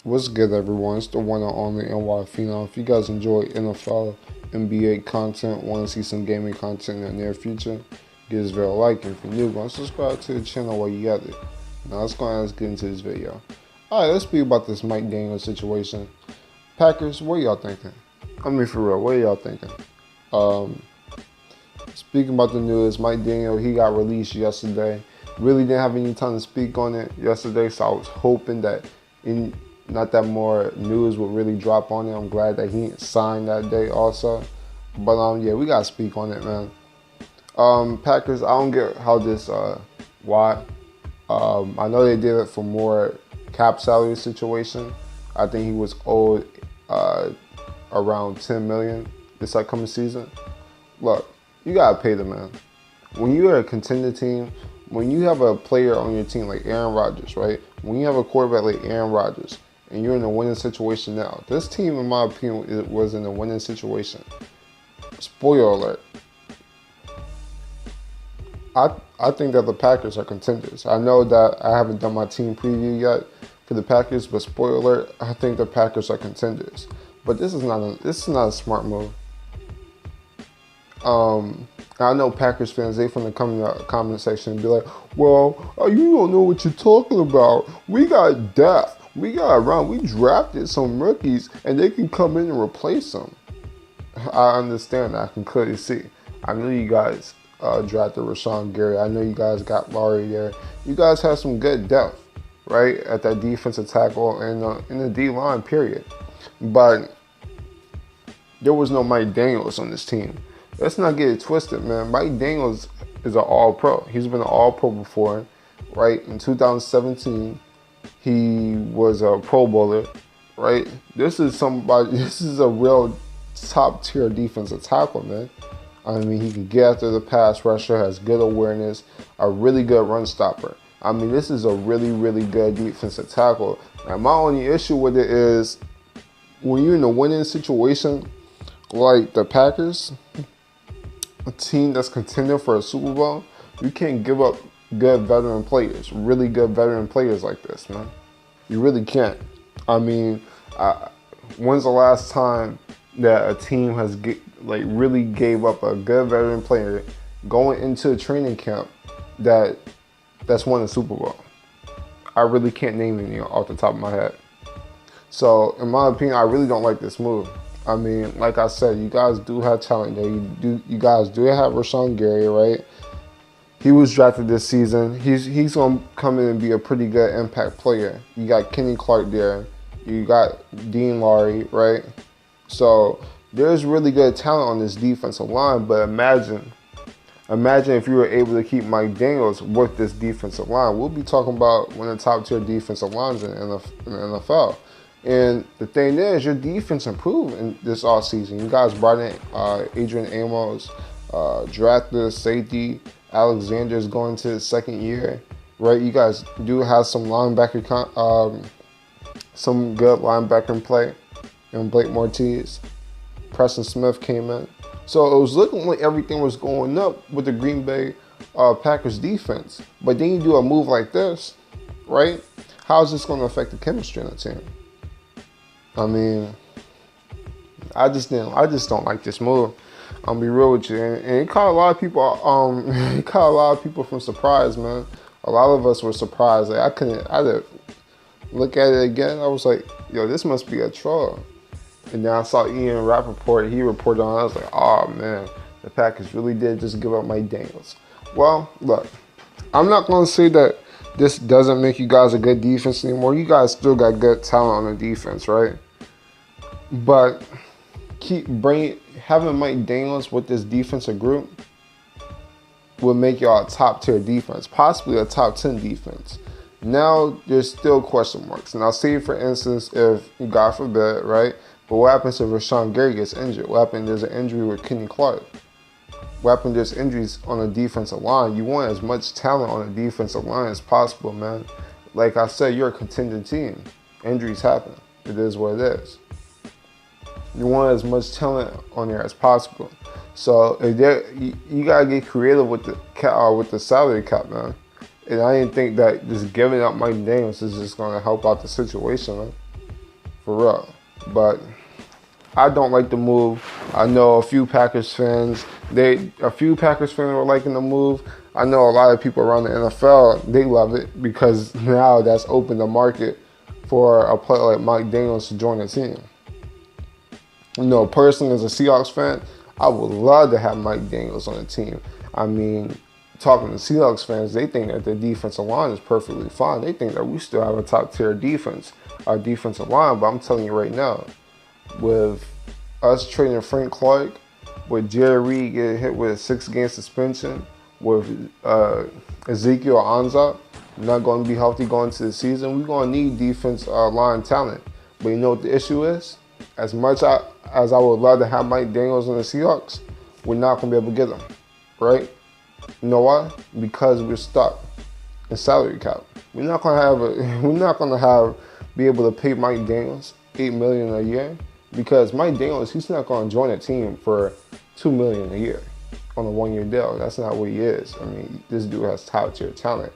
What's good, everyone? It's the one and only NY Phenom. If you guys enjoy NFL, NBA content, want to see some gaming content in the near future, give this video a like. And if you're new, go and subscribe to the channel while you at it. Now let's get into this video. Alright, let's speak about this Mike Daniels situation. Packers, what y'all thinking? I mean, for real, what y'all thinking? Speaking about the news, Mike Daniels, he got released yesterday. Really didn't have any time to speak on it yesterday, so I was hoping that not that more news would really drop on it. I'm glad that he signed that day also. But yeah, we gotta speak on it, man. Packers, I don't get how this why. I know they did it for more cap salary situation. I think he was owed around $10 million this upcoming season. Look, you gotta pay the man. When you're a contender team, when you have a player on your team like Aaron Rodgers, right? When you have a quarterback like Aaron Rodgers, and you're in a winning situation now, this team, in my opinion, was in a winning situation. Spoiler alert. I think that the Packers are contenders. I know that I haven't done my team preview yet for the Packers, but spoiler alert, I think the Packers are contenders. But this is not a smart move. I know Packers fans, they finna come in the comment section and be like, well, you don't know what you're talking about. We got depth. We got around. We drafted some rookies, and they can come in and replace them. I understand that. I can clearly see. I know you guys drafted Rashawn Gary. I know you guys got Laurie there. You guys have some good depth, right, at that defensive tackle and in the D-line, period. But there was no Mike Daniels on this team. Let's not get it twisted, man. Mike Daniels is an all-pro. He's been an all-pro before, right? In 2017, he was a Pro Bowler, right? This is a real top-tier defensive tackle, man. I mean, he can get after the pass rusher, has good awareness, a really good run stopper. I mean, this is a really, really good defensive tackle. Now, my only issue with it is when you're in a winning situation like the Packers, a team that's contending for a Super Bowl, you can't give up good veteran players, really good veteran players like this, man. You really can't. I mean, when's the last time that a team has really gave up a good veteran player going into a training camp that's won a Super Bowl? I really can't name any off the top of my head. So, in my opinion, I really don't like this move. I mean, like I said, you guys do have talent there. You guys do have Rashawn Gary, right? He was drafted this season. He's gonna come in and be a pretty good impact player. You got Kenny Clark there. You got Dean Laurie, right? So there's really good talent on this defensive line. But imagine if you were able to keep Mike Daniels with this defensive line. We'll be talking about one of the top tier defensive lines in the NFL. And the thing is, your defense improved in this offseason. You guys brought in Adrian Amos, drafted safety. Alexander's going to his second year, right? You guys do have some some good linebacker play in Blake Martinez. Preston Smith came in. So it was looking like everything was going up with the Green Bay Packers defense. But then you do a move like this, right? How is this going to affect the chemistry in the team? I mean, I just don't like this move. I'll be real with you, and it caught a lot of people. It caught a lot of people from surprise, man. A lot of us were surprised. Like, I had to look at it again. I was like, yo, this must be a troll. And then I saw Ian Rappaport. He reported on it. I was like, oh man, the Packers really did just give up Mike Daniels. Well, look, I'm not gonna say that this doesn't make you guys a good defense anymore. You guys still got good talent on the defense, right? But having Mike Daniels with this defensive group will make y'all a top tier defense, possibly a top 10 defense. Now there's still question marks. Now, say for instance, if God forbid, right? But what happens if Rashawn Gary gets injured? What happens if there's an injury with Kenny Clark? What happens if there's injuries on the defensive line? You want as much talent on the defensive line as possible, man. Like I said, you're a contending team. Injuries happen. It is what it is. You want as much talent on there as possible. So if you gotta get creative with the salary cap, man. And I didn't think that just giving up Mike Daniels is just gonna help out the situation, man. for real. But I don't like the move. I know a few Packers fans were liking the move. I know a lot of people around the NFL, they love it because now that's opened the market for a player like Mike Daniels to join the team. You know, personally, as a Seahawks fan, I would love to have Mike Daniels on the team. I mean, talking to Seahawks fans, they think that the defensive line is perfectly fine. They think that we still have a top-tier defense, our defensive line. But I'm telling you right now, with us trading Frank Clark, with Jerry Reed getting hit with a 6-game suspension, with Ezekiel Ansah not going to be healthy going into the season, we're going to need defense line talent. But you know what the issue is? As much as I would love to have Mike Daniels on the Seahawks, we're not going to be able to get him, right? You know why? Because we're stuck in salary cap. We're not going to be able to pay Mike Daniels $8 million a year, because Mike Daniels, he's not going to join a team for $2 million a year on a 1-year deal. That's not what he is. I mean, this dude has top-tier talent.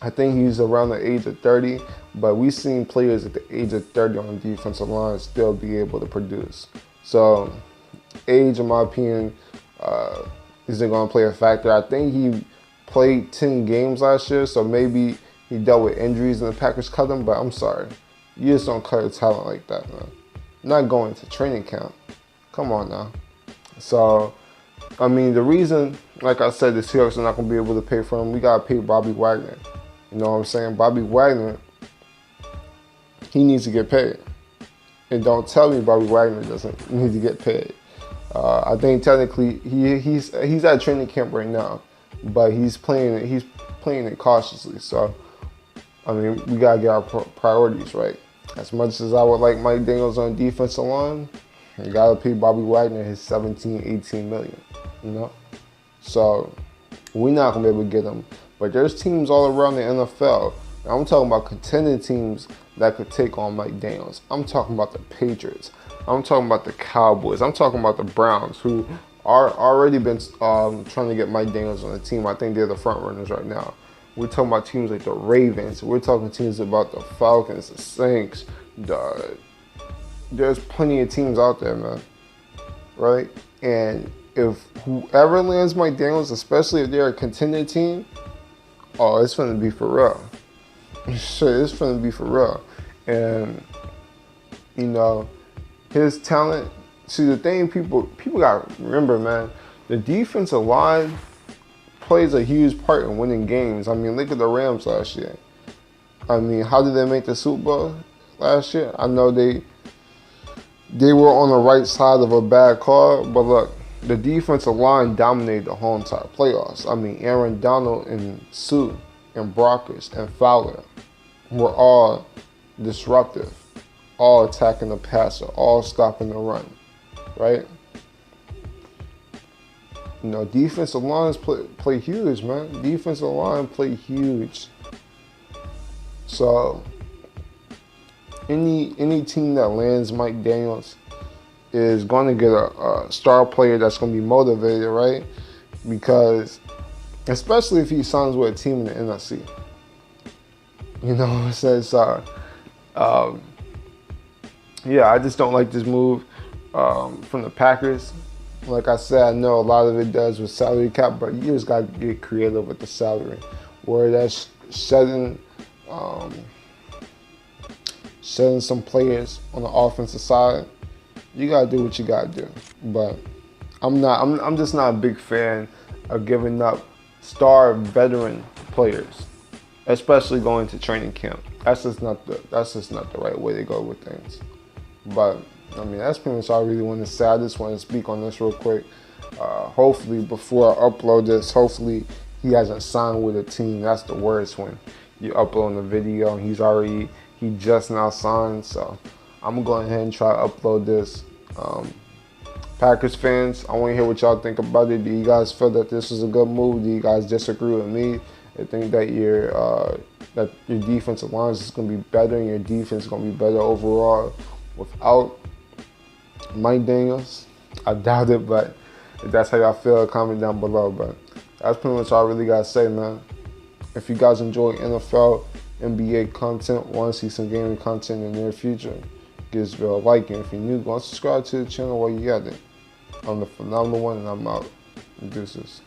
I think he's around the age of 30, but we've seen players at the age of 30 on the defensive line still be able to produce. So, age, in my opinion, isn't going to play a factor. I think he played 10 games last year, so maybe he dealt with injuries and the Packers cut him, but I'm sorry. You just don't cut a talent like that, man. Not going to training camp. Come on now. So, I mean, the reason, like I said, the Seahawks are not going to be able to pay for him, we got to pay Bobby Wagner. You know what I'm saying? Bobby Wagner, he needs to get paid. And don't tell me Bobby Wagner doesn't need to get paid. I think technically he's at training camp right now, but he's playing it cautiously. So, I mean, we got to get our priorities right. As much as I would like Mike Daniels on the defensive line, you got to pay Bobby Wagner his $17-18 million, you know? So, we're not going to be able to get him. But there's teams all around the NFL. And I'm talking about contending teams that could take on Mike Daniels. I'm talking about the Patriots. I'm talking about the Cowboys. I'm talking about the Browns, who are already been trying to get Mike Daniels on the team. I think they're the front runners right now. We're talking about teams like the Ravens. We're talking teams about the Falcons, the Saints. There's plenty of teams out there, man. Right? And if whoever lands Mike Daniels, especially if they're a contending team, oh, it's going to be for real. Shit, it's going to be for real. And, you know, his talent. See, the thing people got to remember, man, the defensive line plays a huge part in winning games. I mean, look at the Rams last year. I mean, how did they make the Super Bowl last year? I know they were on the right side of a bad call, but look, the defensive line dominated the whole entire playoffs. I mean, Aaron Donald and Sue and Brockers and Fowler were all disruptive, all attacking the passer, all stopping the run, right? You know, defensive lines play huge, man. Defensive line play huge. So, any team that lands Mike Daniels is going to get a star player that's going to be motivated, right? Because, especially if he signs with a team in the NFC. You know, it says, yeah, I just don't like this move from the Packers. Like I said, I know a lot of it does with salary cap, but you just got to get creative with the salary. Where that's shedding some players on the offensive side, you gotta do what you gotta do. But I'm just not a big fan of giving up star veteran players, especially going to training camp. That's just not the right way to go with things. But I mean, that's pretty much all I really want to say. I just want to speak on this real quick. Hopefully, before I upload this, hopefully he hasn't signed with a team. That's the worst, when you upload the video and he just now signed. So I'm gonna go ahead and try to upload this. Packers fans, I want to hear what y'all think about it. Do you guys feel that this is a good move? Do you guys disagree with me? I think that your defensive line is going to be better, and your defense is going to be better overall without Mike Daniels. I doubt it, but if that's how y'all feel, comment down below. But that's pretty much all I really got to say, man. If you guys enjoy NFL NBA content, want to see some gaming content in the near future, give this video a like, and if you're new, go and subscribe to the channel while you got it. I'm the Phenomenal One, and I'm out. Deuces.